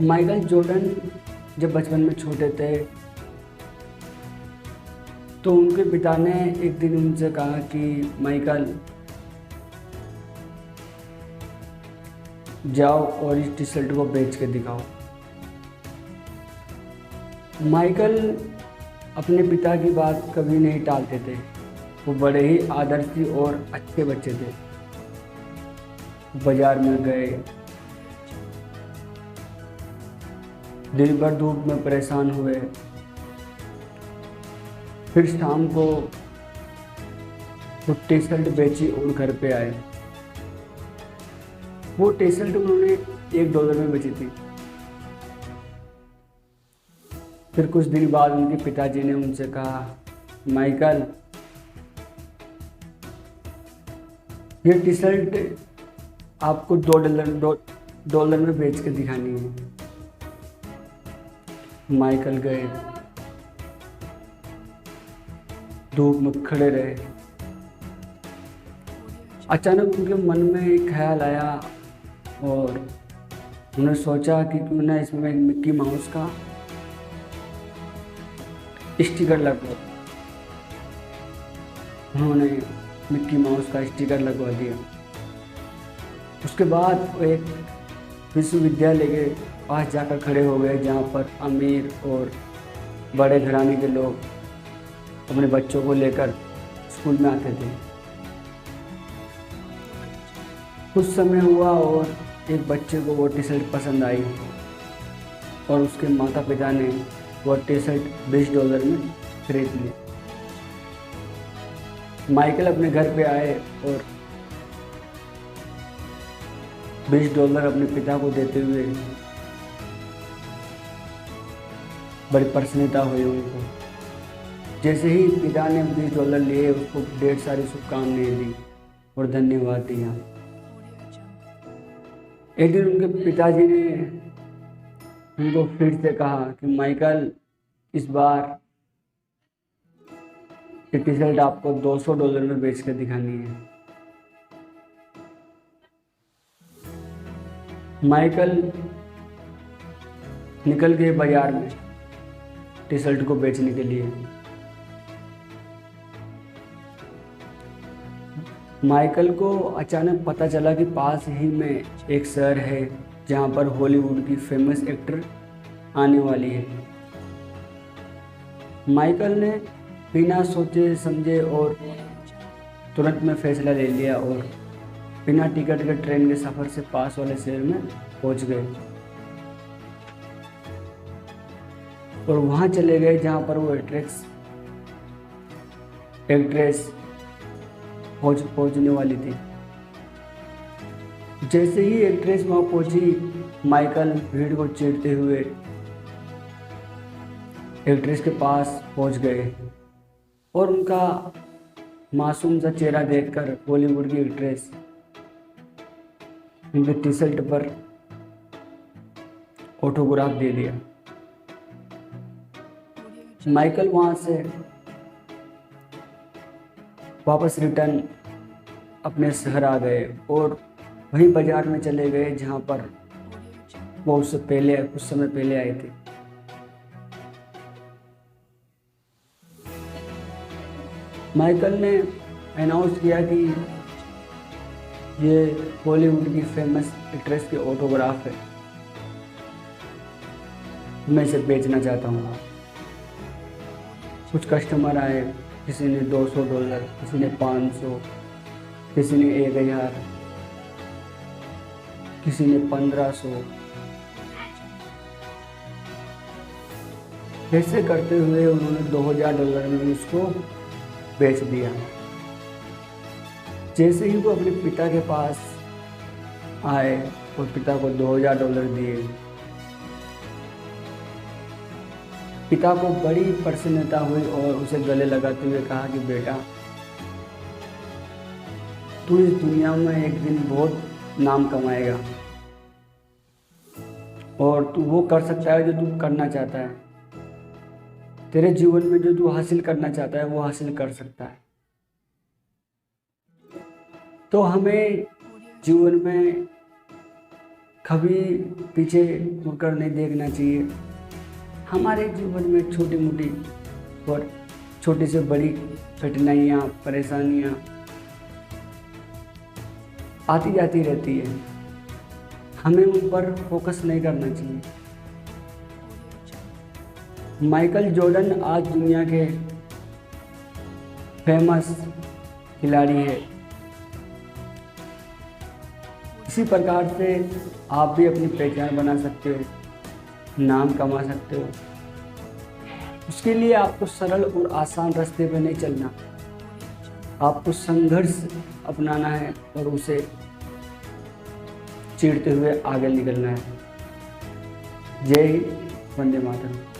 Michael Jordan जब बचपन में छोटे थे तो उनके पिता ने एक दिन उनसे कहा कि माइकल, जाओ और इस टी शर्ट को बेच के दिखाओ। माइकल अपने पिता की बात कभी नहीं टालते थे। वो बड़े ही आदर्शी और अच्छे बच्चे थे। बाजार में गए, दिन भर धूप में परेशान हुए, फिर शाम को वो टी शर्ट बेची और घर पे आए। वो टी शर्ट उन्होंने $1 में बेची थी। फिर कुछ दिन बाद उनके पिताजी ने उनसे कहा, माइकल, ये टी शर्ट आपको $2 में बेच के दिखानी है। माइकल गए, धूप में खड़े रहे। अचानक उनके मन में एक ख्याल आया और उन्होंने सोचा कि क्यों ना इसमें मिक्की माउस का स्टिकर लगवा। उन्होंने मिक्की माउस का स्टिकर लगवा दिया। उसके बाद वो एक विश्वविद्यालय के पास जाकर खड़े हो गए जहाँ पर अमीर और बड़े घराने के लोग अपने बच्चों को लेकर स्कूल में आते थे। कुछ समय हुआ और एक बच्चे को वो टी शर्ट पसंद आई और उसके माता पिता ने वो टी शर्ट $20 में खरीद ली। माइकल अपने घर पे आए और $20 अपने पिता को देते हुए बड़ी प्रसन्नता हुई उनको। जैसे ही पिता ने $20 लिए, उसको ढेर सारी शुभकामनाएं दी और धन्यवाद दिया। एक दिन उनके पिताजी ने उनको फिर से कहा कि माइकल, इस बार ये टी शर्ट आपको $200 में बेच कर दिखानी है। माइकल निकल गए बाजार में टी शर्ट को बेचने के लिए। माइकल को अचानक पता चला कि पास ही में एक शहर है जहां पर हॉलीवुड की फेमस एक्टर आने वाली है। माइकल ने बिना सोचे समझे और तुरंत में फैसला ले लिया और बिना टिकट के ट्रेन के सफ़र से पास वाले शहर में पहुंच गए और वहां चले गए जहां पर वो एक्ट्रेस पहुंचने वाली थी। जैसे ही एक्ट्रेस वहां पहुंची, माइकल भीड़ को चीरते हुए एक्ट्रेस के पास पहुंच गए और उनका मासूम सा चेहरा देखकर बॉलीवुड की एक्ट्रेस उनके टी शर्ट पर ऑटोग्राफ दे दिया। माइकल वहां से वापस रिटर्न अपने शहर आ गए और वहीं बाजार में चले गए जहां पर वो उससे पहले कुछ समय पहले आए थे। माइकल ने अनाउंस किया कि ये बॉलीवुड की फेमस एक्ट्रेस के ऑटोग्राफ है, मैं इसे बेचना चाहता हूँ। कुछ कस्टमर आए, किसी ने $200, किसी ने $500, किसी ने $1000, किसी ने $1500। ऐसे करते हुए उन्होंने $2000 में उसको बेच दिया। जैसे ही वो अपने पिता के पास आए और पिता को $2000 दिए, पिता को बड़ी प्रसन्नता हुई और उसे गले लगाते हुए कहा कि बेटा, तू इस दुनिया में एक दिन बहुत नाम कमाएगा और तू वो कर सकता है जो तू करना चाहता है। तेरे जीवन में जो तू हासिल करना चाहता है वो हासिल कर सकता है। तो हमें जीवन में कभी पीछे मुड़कर नहीं देखना चाहिए। हमारे जीवन में छोटी मोटी और छोटी से बड़ी कठिनाइयाँ, परेशानियाँ आती जाती रहती है, हमें उन पर फोकस नहीं करना चाहिए। माइकल जॉर्डन आज दुनिया के फेमस खिलाड़ी है। इसी प्रकार से आप भी अपनी पहचान बना सकते हो, नाम कमा सकते हो। उसके लिए आपको सरल और आसान रास्ते पे नहीं चलना, आपको संघर्ष अपनाना है और उसे चीरते हुए आगे निकलना है। जय हिंद, वंदे मातरम।